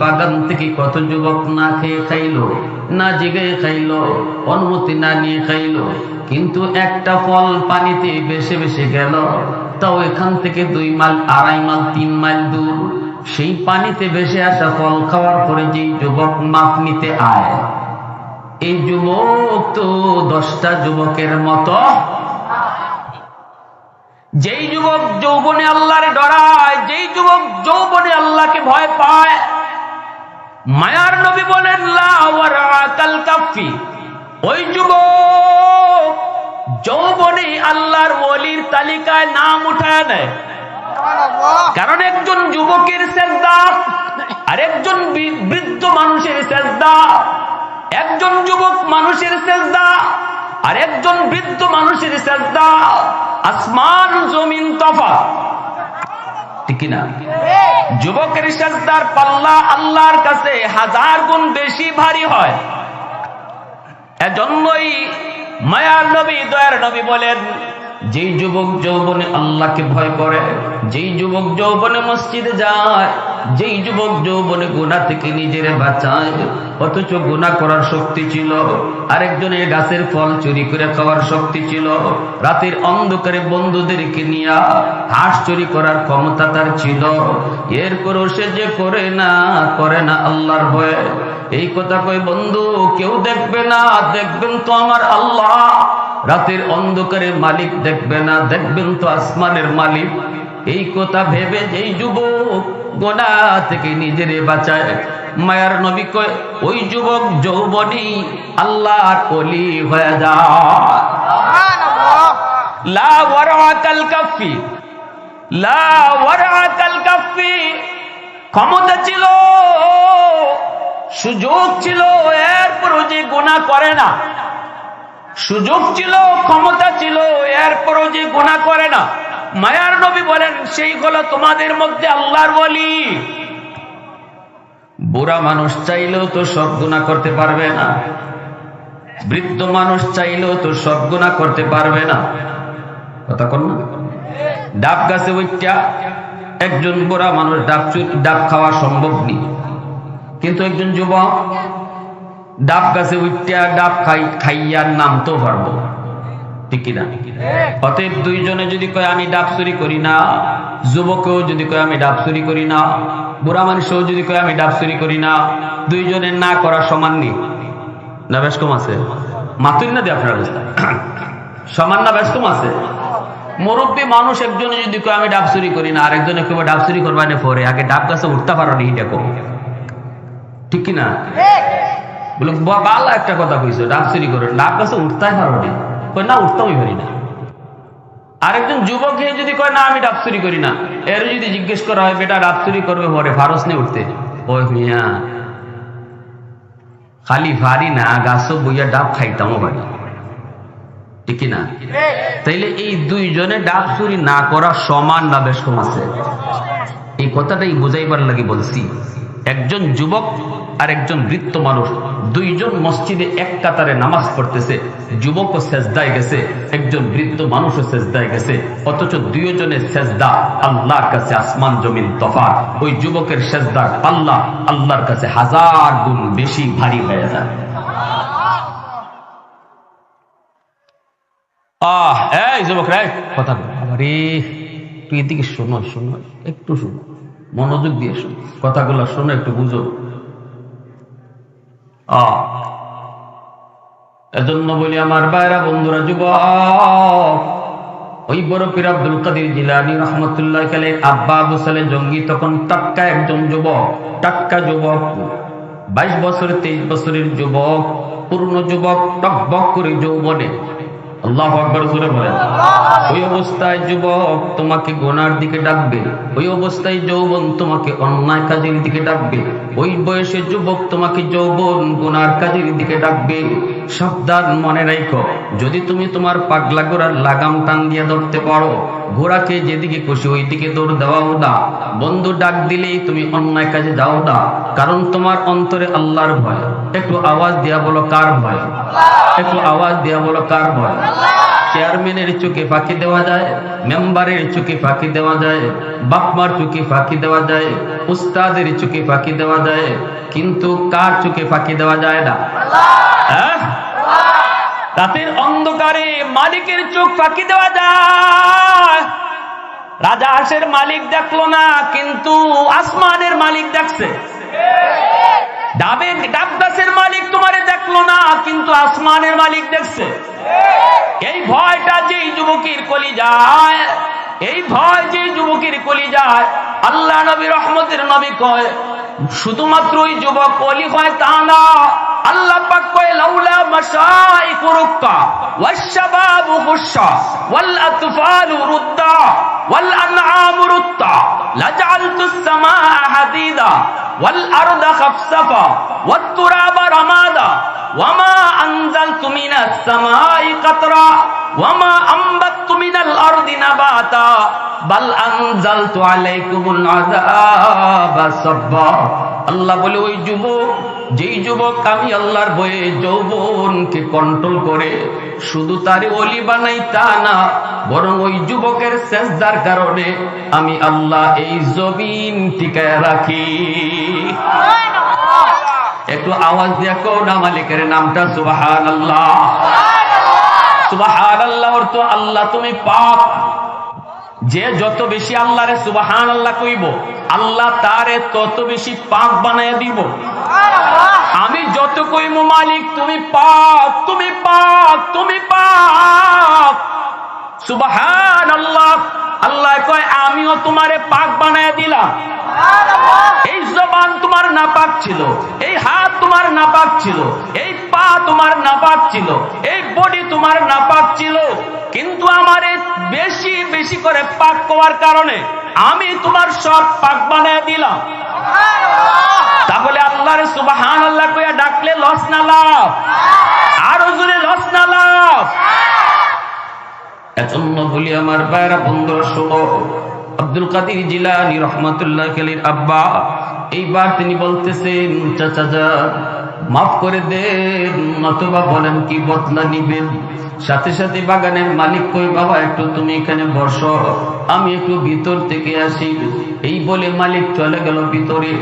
S1: বাগান থেকে কত যুবক না খেয়ে খাইলো, না জেগে খাইলো, অনুমতি না নিয়ে খাইলো, কিন্তু একটা ফল পানিতে ভেসে ভেসে গেল, তাও এখান থেকে 2 মাইল 2.5 মাইল 3 মাইল দূর। সেই পানিতে ভেসে আসা ফল খাওয়ার পরে যেই যুবক মাপ নিতে আয়, এই যুবক তো 10টা যুবকের মতো। যেই যুবক যৌবনে আল্লাহরে ডরায়, যেই যুবক যৌবনে আল্লাহকে ভয় পায়, মায়ার নবী বলেন লা ওয়ারাকাল কাফি, ওই যুবক যৌবনে আল্লাহর ওলির তালিকায় নাম উঠায় নেয়। কারণ একজন যুবকের সেজদা আর একজন বৃদ্ধ মানুষের সেজদা, একজন যুবক মানুষের সেজদা আর একজন বৃদ্ধ মানুষের সেজদা আসমান জমিন তফাৎ, ঠিক না? যুবকের সেজদার পাল্লা আল্লাহর কাছে 1000 গুণ বেশি ভারী হয়। এজন্যই মায়ার নবী দয়ার নবী বলেন, যেই যুবক যৌবনে আল্লাহকে ভয় করে, যেই যুবক যৌবনে মসজিদে যায়, যেই যুবক যৌবনে গুনাহ থেকে নিজের বাঁচায়, অথচ গুনাহ করার শক্তি ছিল, আরেকজনের গাছের ফল চুরি করে খাওয়ার শক্তি ছিল, রাতের অন্ধকারে বন্ধুদেরকে নিয়ে হাঁস চুরি করার ক্ষমতা তার ছিল, এরপরও সে যে করে না আল্লাহর ভয়ে। এই কথা কই বন্ধু, কেউ দেখবে না, দেখবেন তো আমার আল্লাহ। রাতের অন্ধকারে মালিক দেখবে না, দেখবেন তো আসমানের মালিক। এই কথা ভেবে যেই যুবক গুনাহ থেকে নিজেরে বাঁচায়, মায়ার নবী কয় ওই যুবক যৌবনী আল্লাহর ওলি হয়ে যায়। লা ওয়ারাকাল কাফি, লা ওয়ারাকাল কাফি, ক্ষমতা ছিল, সুযোগ ছিল, এরপরও যে গুনাহ করে না। সুযোগ ছিল, ক্ষমতা ছিল, এরপরও যে গুনাহ করে না। মায়ার নবী বলেন সেই হলো তোমাদের মধ্যে আল্লাহর ওলি। বুড়া মানুষ চাইলেও তো সব গুনাহ করতে পারবে না, বৃদ্ধ মানুষ চাইলেও তো সব গুনাহ করতে পারবে না। কথা কন না? ডাব গাছে উঠা একজন বুড়া মানুষ ডাব খাওয়া সম্ভব নেই, কিন্তু একজন যুবক ডাব গাছে উঠা ডাব খাইয়ার নামতেও পারবো, ঠিক কিনা? অতএব দুইজনে যদি কয় আমি ডাব চুরি করি না, যুবকেও যদি কয় আমি ডাব চুরি করি না, বুড়া মানুষও যদি কয় আমি ডাব চুরি করি না, দুইজনের না করা সমান নেই না? বেশ কম আছে? মাতুই না দিয়ে আপনার সমান না? বেশ কম আছে? মুরব্বী মানুষ একজনে যদি কয় আমি ডাব চুরি করি না, আরেকজনে কেউ ডাব চুরি করবা না, পরে আগে ডাব গাছে উঠতে পারো নি, এটা কম, ঠিক কিনা? বলে বালা একটা কথা কইছো, ডাব চুরি করো, ডাব গাছে উঠতে পারো নি, না উঠতেই পারি না। আরেকজন যুবক যদি কয় না আমি ডাব চুরি করি না, এর যদি জিজ্ঞেস করা হয় বেটা ডাব চুরি করবে পরে ফারস নিয়ে উঠতে, ওই মিয়া খালি ভারী না গাছও বইয়া ডাব খাইতামও পারি, ঠিক না? তাইলে এই দুইজনে ডাব চুরি না করা সমান না বেশ কম আছে? এই কথাটাই বুঝাইবার লাগে বলছি। একজন যুবক আর একজন বৃদ্ধ মানুষ দুইজন মসজিদে এক কাতারে নামাজ পড়তেছে, যুবকও সেজদায় গেছে, একজন বৃদ্ধ মানুষও সেজদায় গেছে, অথচ দুইজনের সেজদা আল্লাহর কাছে আসমান জমিন তফাৎ। ওই যুবকের সেজদা আল্লাহ আল্লাহর কাছে 1000 গুণ বেশি ভারী হয়ে যায়। এই যুবক রে, কথা আরে তুই এদিকে শোনো, শোনো একটু, শোনো মনোযোগ দিয়ে শোনো, কথাগুলো শোনো, একটু বুঝো। এজন্য বলি আমার ভাইরা বন্ধুরা, যুবক, ওই বড় পীর আব্দুল কাদের জিলানী রহমতুল্লাহ আলাইহি আব্বা আবু সালেহ জঙ্গি তখন টাটকা একজন যুবক, টাটকা যুবক, 22 বছর 23 বছরের যুবক, পূর্ণ যুবক, টকবক করে যৌবনে। আল্লাহু আকবার জোরে বলেন। ওই অবস্থায় যুবক তোমাকে গুনার দিকে ডাকবে, ওই অবস্থায় যৌবন তোমাকে অন্যায় কাজের দিকে ডাকবে, ওই বয়সে যুবক তোমাকে যৌবন গুনার কাজের দিকে ডাকবে। সাবধান, মনে রাখো, যদি তুমি তোমার পাগলা ঘোড়ার লাগাম টান দিয়ে ধরতে পারো, ঘোড়াকে যেদিকে খুশি ওই দিকে দৌড় দেওয়াও না, বন্ধু ডাক দিলেই তুমি অন্যায় কাজে যাও না, কারণ তোমার অন্তরে আল্লাহর ভয়। একটু আওয়াজ দিয়া বলো কার ভয়? একটু আওয়াজ দিয়া বলো কার ভয়? চেয়ারম্যানের চোখে ফাঁকি দেওয়া যায়, মেম্বারের চোখে ফাঁকি দেওয়া যায়, বাপমার চোখে ফাঁকি দেওয়া যায়, উস্তাদের চোখে ফাঁকি দেওয়া যায়, কিন্তু কার চোখে ফাঁকি দেওয়া যায় না? রাতের অন্ধকারে মালিকের চোখ ফাঁকি দেওয়া যায়। রাজা হাঁসের মালিক দেখলো না, কিন্তু আসমানের মালিক দেখছে। ডাব গাছের মালিক তোমারে দেখলো না, কিন্তু আসমানের মালিক দেখছে। এই ভয়টা যে যুবকের কলিজায়, এই ভয় যে যুবকের কলিজায়, আল্লাহ নবী রহমতের নবী কয় শুধুমাত্র ওই যুবক ওলি হয় তা না, আল্লাহ পাক কয় লাউলা মাশাইকু রুক্কা ওয়াশ-শাবাবু খুশা ওয়াল আতফালু রুদ্দা ওয়াল আনআমু রুত্তা লাজআলতুস সামাআ হাদিদা ওয়াল আরদা খাফসাফা ওয়াত তুরাবা রামাদা ওয়ামা আনজালতু মিনাস সামাই কাতরা ওয়ামা আমবাততু মিনাল আরদি নাবাতা বাল আনজালতু আলাইকুমুল আযাবা সাব্বা। আল্লাহ বলে ওই যুবক, যেই যুবক আমি আল্লাহর ভয়ে যৌবনকে কন্ট্রোল করে শুধু তারে ওলি বানাই তা না, বরং ওই যুবকের সেজদার কারণে আমি আল্লাহ এই জমিন টিকায় রাখি। একটু আওয়াজ দিয়ে কোন মালিকের নামটা সুবহানাল্লাহ। সুবহানাল্লাহ অর্থ আল্লাহ তুমি পাক। যে যত বেশি আল্লাহরে সুবহানাল্লাহ কইব, আল্লাহ তারে তত বেশি পাক বানায় দিব। আমি যত কইব মালিক তুমি পাক, তুমি পাক, তুমি পাক, সুবহানাল্লাহ, আল্লাহ কয় আমিও তোমারে পাক বানায় দিলাম। এই জবান তোমার নাপাক ছিল, এই হাত তোমার নাপাক ছিল, এই পা তোমার নাপাক ছিল, এই বডি তোমার নাপাক ছিল, কিন্তু আমারে বেশি বেশি করে পাক করার কারণে আমি তোমার সব পাক বানায় দিলাম। তাহলে আল্লাহর সুবহানাল্লাহ কইয়া ডাকলে লস না লাভ? আরো জোরে লস না লাভ? এজন্য বলি আমার ভাইরা বন্ধুরা শোনো, আব্দুল কাদের জিলানী রহমাতুল্লাহ আলাইহির আব্বা এইবার তিনি বলতেছেন চাচা যান মাফ করে দেন, নতুবা বলেন কি বদলা নিবেন। সাথে সাথে বাগানের মালিক কই বাবা একটু তুমি এখানে বসো, আমি একটু ভিতর থেকে আসি। এই বলে মালিক চলে গেল ভিতরে,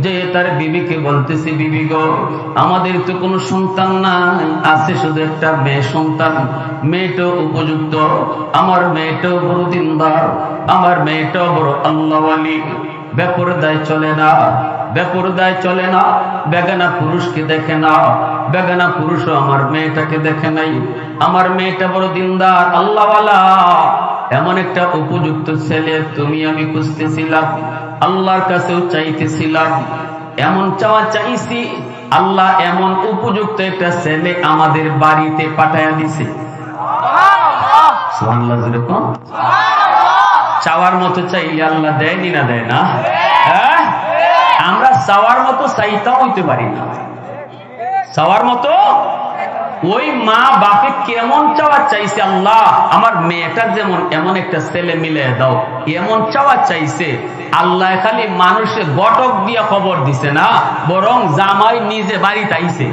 S1: যে তার বিবিকে বলতেছে বিবি গো আমাদের তো কোনো সন্তান নাই, আছে শুধু একটা মেয়ে সন্তান, মেয়েটাও উপযুক্ত, আমার মেয়েটাও বড় দিনদার, আমার মেয়েটাও বড় আল্লাহওয়ালি, বেপরদায় চলে না, বেপরদায় চলে না, বেগানা পুরুষকে দেখে না, বেগানা পুরুষও আমার মেয়েটাকে দেখে নাই, আমার মেয়েটা বড় দিনদার আল্লাহওয়ালা, এমন একটা উপযুক্ত ছেলে তুমি আমি খুঁজতেছিলাম, আল্লাহর কাছেও চাইতেছিলাম, এমন চাওয়া চাইছি, আল্লাহ এমন উপযুক্ত একটা ছেলে আমাদের বাড়িতে পাঠায়া দিছে। সুবহানাল্লাহ জোরে কোন। চাওয়ার মতো চাইলে আল্লাহ দেয়নি না দেয় না? আমরা চাওয়ার মতো চাইতাও হইতে পারি না, চাওয়ার মতো ওই মা বাপে কেমন চাওয়া চাইছে, আল্লাহ আমার মেয়েটার যেমন এমন একটা ছেলে মিলে দাও, এমন চাওয়া চাইছে। আল্লাহ খালি মানুষে গটক দিয়া খবর দিছে না, বরং জামাই নিজে বাড়িতে আইছে।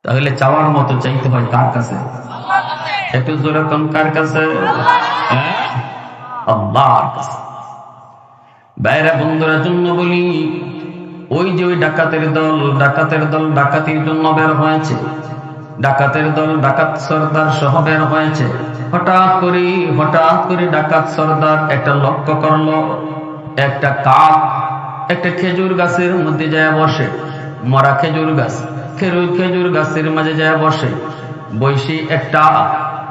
S1: তাহলে চাওয়ার মতো চাইতে হয় কার কাছে? একটু জোরে কোন কার কাছে? আল্লাহর কাছে। বাইরা বন্ধুরা জন্য বলি, ওই যে ওই ডাকাতের দল ডাকাতির জন্য বের হয়েছে, ডাকাতের দল ডাকাত সর্দার সহ বের হয়েছে। হঠাৎ করে ডাকাত সর্দার একটা লক্ষ্য করলো, একটা কাক একটা খেজুর গাছের মধ্যে যায় বসে, মরা খেজুর গাছ, খেজুর গাছের মাঝে যায় বসে,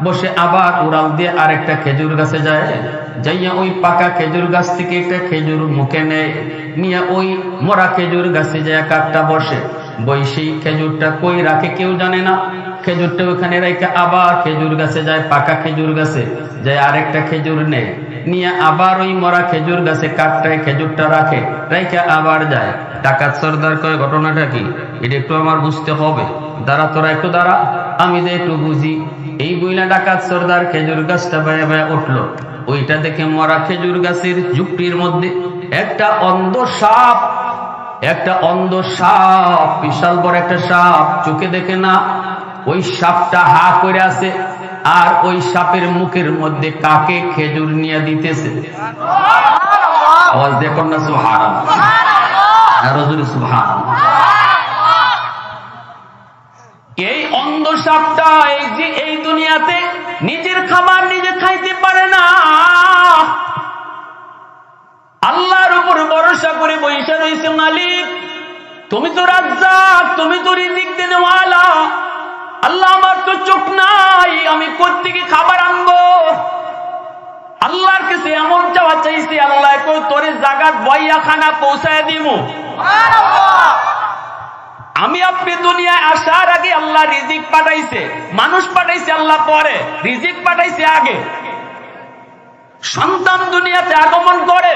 S1: বসে আবার উড়াল দিয়ে আরেকটা খেজুর গাছে যায়, যাইয়া ওই পাকা খেজুর গাছ থেকে একটা খেজুর মুখে নেয়, নিয়ে ওই মরা খেজুর গাছে যায় কাকটা বসে, বৈশি খেজুরটা কই রাখে কেউ জানে না, খেজুরটা ওখানে রেখে আবার খেজুর গাছে যায়, পাকা খেজুর গাছে যায় আরেকটা খেজুর নেয়, নিয়ে আবার ওই মরা খেজুর গাছে কাকটায় খেজুরটা রাখে, রেখে আবার যায়। ডাকাত সর্দার কয় ঘটনাটা কি, এটা একটু আমার বুঝতে হবে, তোরা একটু দাঁড়া, আমি যে একটু বুঝি। এই বইলা ডাকাত সর্দার খেজুর গাছটা বায়া বায়া উঠলো, ওইটা দেখে মরা খেজুর গাছের ঝুপড়ির মধ্যে একটা অন্ধ সাপ, বিশাল বড় একটা সাপ, চোখে দেখে না, ওই সাপটা হা করে আছে, আর ওই সাপের মুখের মধ্যে কাকে খেজুর নিয়ে দিতেছে। আওয়াজ দেখুন না, সুবহানাল্লাহ, আরো জোরে সুবহানাল্লাহ। এই অন্ধ সাপটা এই দুনিয়াতে নিজের খাবার নিজে খাইতে পারে না, আল্লাহর উপর ভরসা করে বৈশা রয়েছে। মালিক তুমি তো রাজ্জাক, তুমি তো রিজিক দেনেওয়ালা, আল্লাহ আমার তো চোখ নাই, আমি কোত্থেকে খাবার আনবো? আল্লাহর কাছে এমন চাওয়া চাইছি, আল্লাহ কই তোরে জাগাত বইয়া খানা পৌঁছায় দিমু। আমি আপনি দুনিয়ায় আসার আগে আল্লাহ রিজিক পাঠাইছে, মানুষ পাঠাইছে আল্লাহ পরে, রিজিক পাঠাইছে আগে। সন্তান দুনিয়াতে আগমন করে,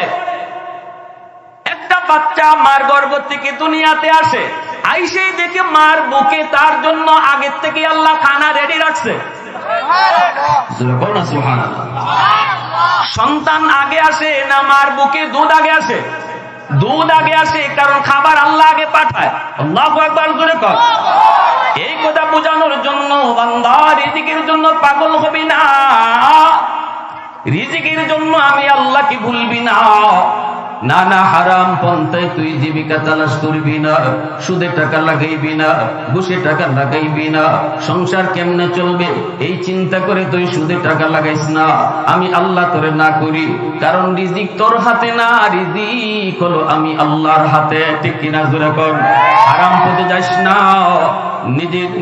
S1: একটা বাচ্চা মার গর্ভ থেকে দুনিয়াতে আসে, আইসেই দেখে মার বুকে তার জন্য আগের থেকে আল্লাহ খানা রেডি রাখছে। সন্তান আগে আসে না মার বুকে দুধ আগে আসে? দুধ আগে আসে, কারণ খাবার আল্লাহ আগে পাঠায়। আল্লাহু আকবার জোরে কর। এই কথা বোঝানোর জন্য বান্দা রিজিকের জন্য পাগল হবি না, রিজিকের জন্য আমি আল্লাহকে ভুলবি না। নানা হারাম পন্থায় তুই জীবিকা তালাশ করবি না, সুদে টাকা লাগাইবি না, ঘুষে টাকা লাগাইবি না, সংসার কেমনে চলবে এই চিন্তা করে তুই সুদে টাকা লাগাইস না। আমি আল্লাহ তোরে না করি, কারণ রিজিক তোর হাতে না, রিজিক হলো আমি আল্লাহর হাতে। ঠিক কিনা জোরে কর। হারাম পথে যাস না,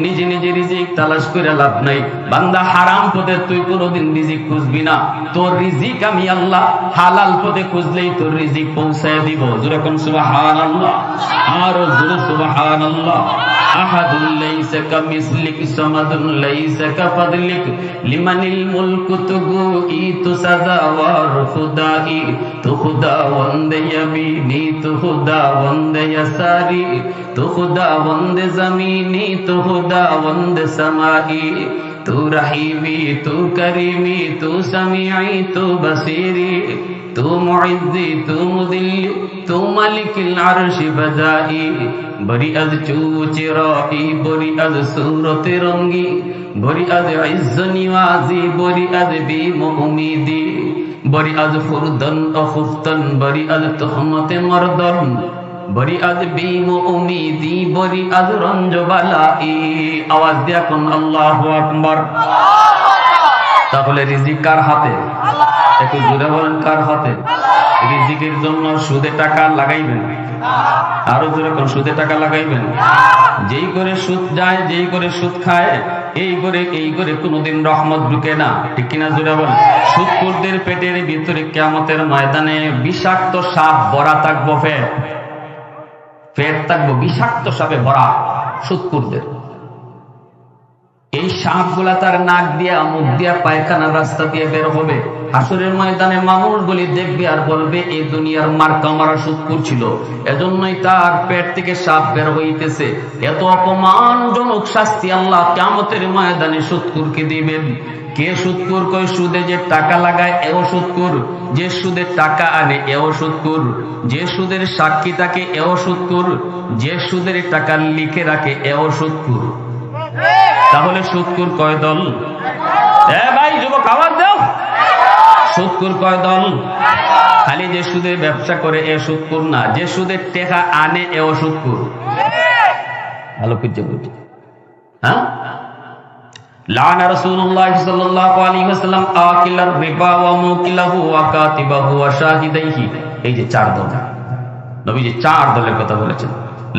S1: নিজে রিজিক তালাশ করে লাভ নাই। বান্দা হারাম পথে তুই কোনোদিন রিজিক খুঁজবি না, তোর রিজিক আমি আল্লাহ হালাল পথে খুঁজলেই তোর রিজিক পৌঁছায় দিব। যেরকম সুবহানাল্লাহ, আর জোরে সুবহানাল্লাহ। আহাদুল লাইসা কামিসলিক সামাদুন লাইসা কাফাদলিক লিমানিল মুলকু তুগুই তুসাদাওয়ার খুদাই তু খুদা ওয়ান্দে ইয়ামিনি তু খুদা ওয়ান্দে ইয়াসারি তু খুদা ওয়ান্দে জামিনি তু খুদা ওয়ান্দে সামাই তু রহিমি তু করিমি তু সামিঈ তু বসিরি তু মুইজ্জি তু মুদিল্লি তু মালিকিল আরশি বদাই বরি আজ চুচিরাই বরি আজ সুরতে রঙ্গি বরি আজ ইজ্জ নিওয়াজি বরি আজ বিমুমিদি বরি আজ ফুরদন অখুফতন বরি আজ তুহমতে মরদন বরি আজ বিমুমিদি বরি আজ রঞ্জবালাই। আওয়াজ দিয়া কোন আল্লাহু আকবার। তাহলে রিজিক কার হাতে? একটু জোরে বলেন, কার হাতে? রিজিকের জন্য সুদে টাকা লাগাইবেন, আরো জোরে কোন সুদে টাকা লাগাইবেন? যেই করে সুদ যায়, যেই করে সুদ খায়, এই করে কোনোদিন রহমত ঢুকে না। ঠিক কিনা জোরে বলেন। সুদখোরদের পেটের ভিতরে কিয়ামতের ময়দানে বিষাক্ত সাপ ভরা থাকবো, পেট থাকবো বিষাক্ত সাপে ভরা সুদখোরদের। এই সাপগুলা তার নাক দিয়া মুখ দিয়া পায়খানার রাস্তা দিয়ে বের হবে। হাসরের ময়দানে মানুষগুলি দেখবে আর বলবে এই দুনিয়ার মার্কা মারা সুৎকুর ছিল, এজন্যই তার পেট থেকে সাপ বের হইতেছে। এত অপমানজনক শাস্তি আল্লাহ কিয়ামতের ময়দানে সুৎকুরকে দিবেন। কে সুৎকুর? কই সুদে যে টাকা লাগায় এও সুৎকুর, যে সুদের টাকা আনে এও সুৎকুর, যে সুদের সাক্ষী থাকে এও সুৎকুর, যে সুদের টাকা লিখে রাখে এও সুৎকুর। তাহলে সুৎকুর কয় দল? ভাই যুবক আওয়াজ দাও, সুৎকুর কয় দল? খালি যে সুদে ব্যবসা করে এ সুৎকুর না, যে সুদের টাকা আনে এও সুৎকুর। ভালো কিছু বুঝি। হ্যাঁ, লানা রাসূলুল্লাহ সাল্লাল্লাহু আলাইহি ওয়াসাল্লাম আকিলার রিবা ওয়া মুকিলাহু ওয়া কাতিবাহু ওয়া শাহিদাইহি। এই যে চার দল, নবীজি চার দলের কথা বলেছেন।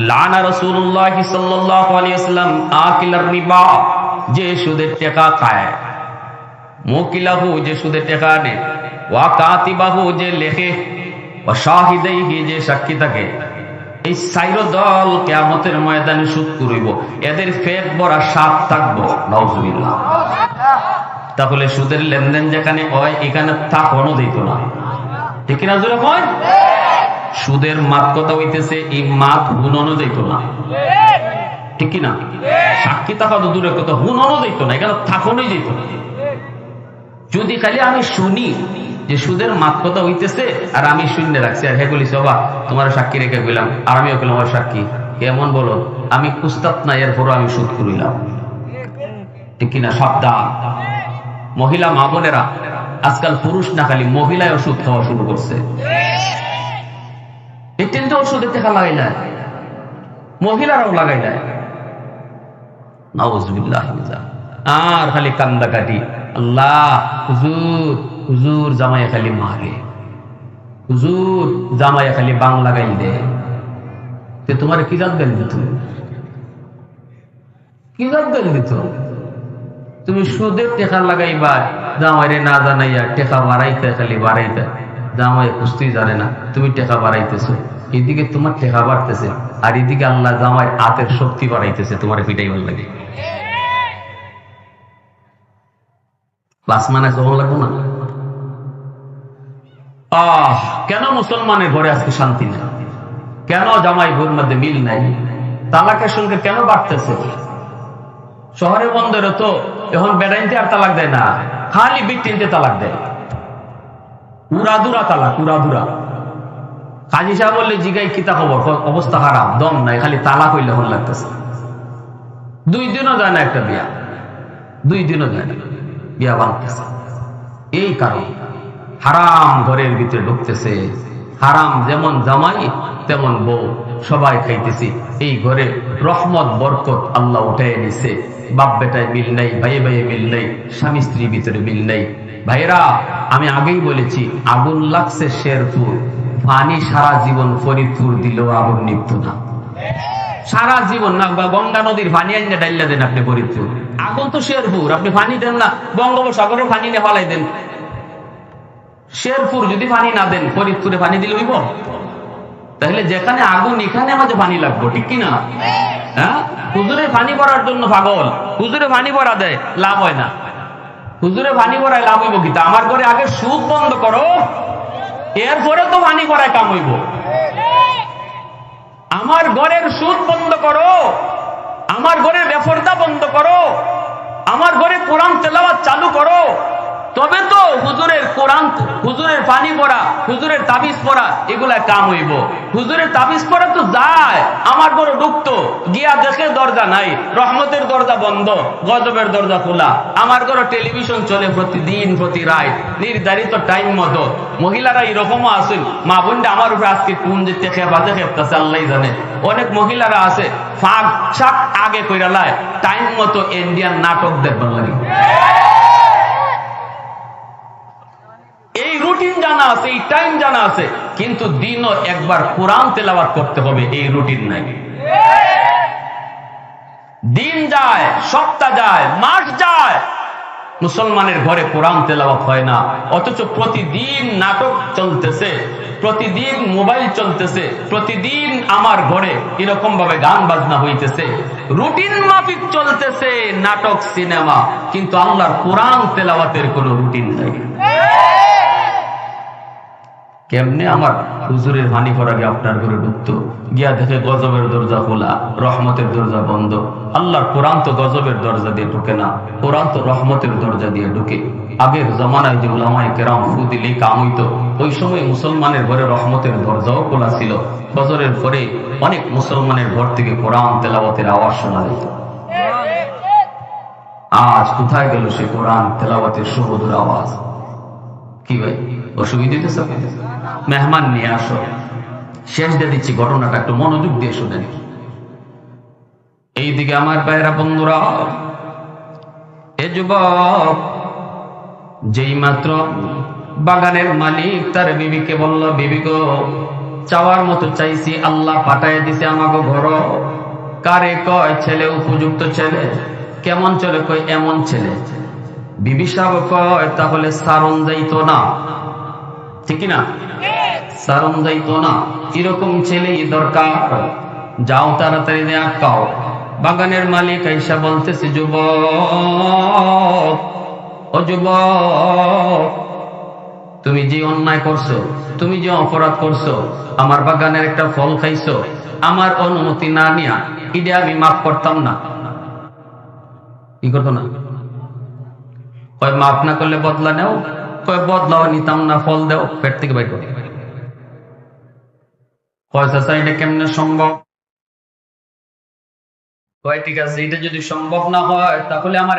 S1: লানা রাসূলুল্লাহ সাল্লাল্লাহু আলাইহি ওয়াসাল্লাম আকিলার রিবা, যে সুদের টাকা খায়, মুকিলাহু যে সুদের টাকা আনে, ওয়া কাতিবাহু যে লেখে, ওয়া শাহিদাইহি যে সাক্ষী থাকে। এই চার দল কিয়ামতের ময়দানে সুৎকুর হইব, এদের পেট ভরা সাপ থাকবো। নাউজুবিল্লাহ। তাহলে সুদের লেনদেন যেখানে হয় এখানে থাকনো দিত না, ঠিক না? জোরে কয়। সুদের মাত কথা হইতেছে, এই মাত হুননো দিত না, ঠিক না? সাক্ষী থাকা তো দূরের কথা, হুননো দিত না, এখানে থাকনোই দিত না। যদি খালি আমি শুনি যে সুদের মাত কথা হইতেছে আর আমি শুনে রাখছি, আর হ্যাঁ বলিস বাবা তোমার সাক্ষী রেখে গেলাম, আর আমিও গেলাম আমার সাক্ষী, কেমন বলো? আমি কুস্তাদ না, এরপরও আমি সুদ করিলাম, ঠিক কিনা? সাবধান মহিলা মা বোনেরা, আজকাল পুরুষ না খালি মহিলায় ওষুধ খাওয়া শুরু করছে। এই তিনটে ওষুধের টাকা লাগাই যায়, মহিলারাও লাগাই যায়। নাউজুবিল্লাহ। আর খালি কান্দা কাটি, আল্লাহ হুজুর হুজুর জামাইয়া খালি মারে, হুজুর জামাইয়া খালি বাংলা গাইল দে। তোমার কি জাত গাইল দিত? কি জাত গাইল দিত? তুমি সুদের টেকা লাগাইবা, জামাইরে না জানাইয়া টেকা বাড়াইতে, খালি বাড়াইতে, জামাই কুস্তি জানে না, তুমি টেকা বাড়াইতেছো। এদিকে তোমার টেকা বাড়তেছে, আর এদিকে আল্লাহ জামাই হাতের শক্তি বাড়াইতেছে, তোমার পিটাই ভালো লাগে। আসমানে জমা লাগবো না? কেন মুসলমানের ঘরে আজকে শান্তি নেই? কেন জামাই বোর মধ্যে মিল নাই? তালাকের সঙ্গে কেন বাড়তেছে? শহরে বন্দরে তো এখন বেড়াইতে আর তালাক দেয় না, খালি বিটিনতে তালাক দেয়। উড়াদুরা তালাক, উড়াদুরা। কাজী সাহেব বললে জিগাই কিতা খবর, অবস্থা খারাপ, দম নাই, খালি তালাক হইলে হল লাগতেছে। 2 দিনও যায় না একটা বিয়া, 2 দিনও যায় না বিয়া ভাঙতেছে। এই কারণ হারাম ঘরের ভিতরে ঢুকতেছে, হারাম যেমন জামাই তেমন বউ, সবাই খাইতেছি। এই ঘরে রহমত বরকত আল্লাহ উঠাই নিছে। বাপ বেটায় মিল নাই, ভাইয়ে ভাইয়ে মিল নাই, স্বামী স্ত্রীর ভিতরে মিল নাই। ভাইরা, আমি আগেই বলেছি, আগুন লাগছে শেরপুর, পানি সারা জীবন ফরিদপুর দিলেও আগুন নিভত না। সারা জীবন না, গঙ্গা নদীর পানি আইনে ডাইলা দেন আপনি ফরিদপুর, আগুন তো শেরপুর। আপনি পানি দেন না, বঙ্গোপসাগরের পানি নিয়ে ফালাই দেন। শেরপুর যদি পানি না দেন, ফরিদপুরে পানি দিলে হইব? তাহলে যেখানে আগুন এখানে আমাদের পানি লাগবো, ঠিক কিনা? হ্যাঁ, হুজুরে পানি ভরার জন্য পাগল, হুজুরে পানি ভরা দেয়, লাভ হয় না। হুজুরে পানি ভরায় লাভ হইব কি? আমার ঘরে আগে সুদ বন্ধ করো, এরপরে তো পানি ভরায় কাম হইব। আমার ঘরের সুদ বন্ধ করো, আমার ঘরের বেপরদা বন্ধ করো, আমার ঘরে কোরআন তেলাওয়াত চালু করো, তবে তো হুজুরের কোরআন, হুজুরের পানি পড়া, হুজুরের তাবিজ পড়া, এগুলা কাম হইব। হুজুরের তাবিজ পড়া তো যায়, আমার ঘরে ঢুকতো, গিয়া দেখে দরজা নাই, রহমতের দরজা বন্ধ, গজবের দরজা খোলা। আমার ঘরে টেলিভিশন চলে প্রতিদিন, প্রতি রাত, নির্ধারিত টাইম মতো। মহিলারা এরকমও আছেন, মা বোনটা আমার উপরে আজকে কোন যেতে খেপাতে খেপতেছে আল্লাহ জানে। অনেক মহিলারা আছে ফাঁক শাক আগে কইরা লাই, টাইম মতো ইন্ডিয়ান নাটক দেখবেন লাগে। এই রুটিন জানা আছে, এই টাইম জানা আছে, কিন্তু দিনও একবার কোরআন তেলাওয়াত করতে হবে, এই রুটিন নাই। দিন যায়, সপ্তাহ যায়, মাস যায়, মুসলমানের ঘরে কোরআন তেলাওয়াত হয় না, অথচ প্রতিদিন নাটক চলতেছে। প্রতিদিন মোবাইল চলতেছে, প্রতিদিন আমার ঘরে এরকম ভাবে গান বাজনা হইতেছে, রুটিন মাফিক চলতেছে নাটক সিনেমা, কিন্তু আল্লাহর কোরআন তেলাওয়াতের কোনো রুটিন নাই। কেমনে আমার হুজুরের হানি করার আগে আপনার ঘরে ঢুকতো, গিয়া দেখে গজবের দরজা খোলা, রহমতের দরজা বন্ধ। আল্লাহর কোরআন তো গজবের দরজা দিয়ে ঢুকে না, কোরআন তো রহমতের দরজা দিয়ে ঢুকে। আগের জমানায় যে উলামায়ে কেরাম ফু দিলে কাম হইতো, ওই সময় মুসলমানের ঘরে রহমতের দরজাও খোলা ছিল। ফজরের পরে অনেক মুসলমানের ঘর থেকে কোরআন তেলাওয়াতের আওয়াজ শোনা যেত। আজ কোথায় গেল সে কোরআন তেলাওয়াতের সুমধুর আওয়াজ? কি ভাই অসুবিধা দিতেছে? মেহমান নিয়ে আসো, শেষ দিয়ে দিচ্ছি ঘটনাটা, একটু মনোযোগ দিয়ে শুনেন। এইদিকে আমার ভাইয়েরা বন্ধুরা, এ যুবক যেই মাত্র বাগানের মালিক তার বিবিকে বলল, বিবি গো, চাওয়ার মতো চাইছি, আল্লাহ পাঠায় দিছে আমাকে ঘর। কারে কয়? ছেলে, উপযুক্ত ছেলে। কেমন ছেলে? কয় এমন ছেলে। বিবি সাহেব কয় তাহলে সারণ যাইতো না? ঠিক না? সারণ যাইতো না, এরকম ছেলেই দরকার। যাও তাড়াতাড়ি আটকাও। বাগানের মালিক আইসা বলতেছে, যুবক, ও যুবক, তুমি যে অন্যায় করছো, তুমি যে অপরাধ করছো, আমার বাগানের একটা ফল খাইছো, আমার অনুমতি না নিয়া, এটা আমি মাফ করতাম না। কি করতো না? কয় মাফ না করলে বদলা নেও। কয় বদলাও নিতাম না, ফল দেও, পেট থেকে বাইর করো। কয় চাচা এটা কেমনে সম্ভব? কয় ঠিক আছে, এটা যদি সম্ভব না হয় তাহলে আমার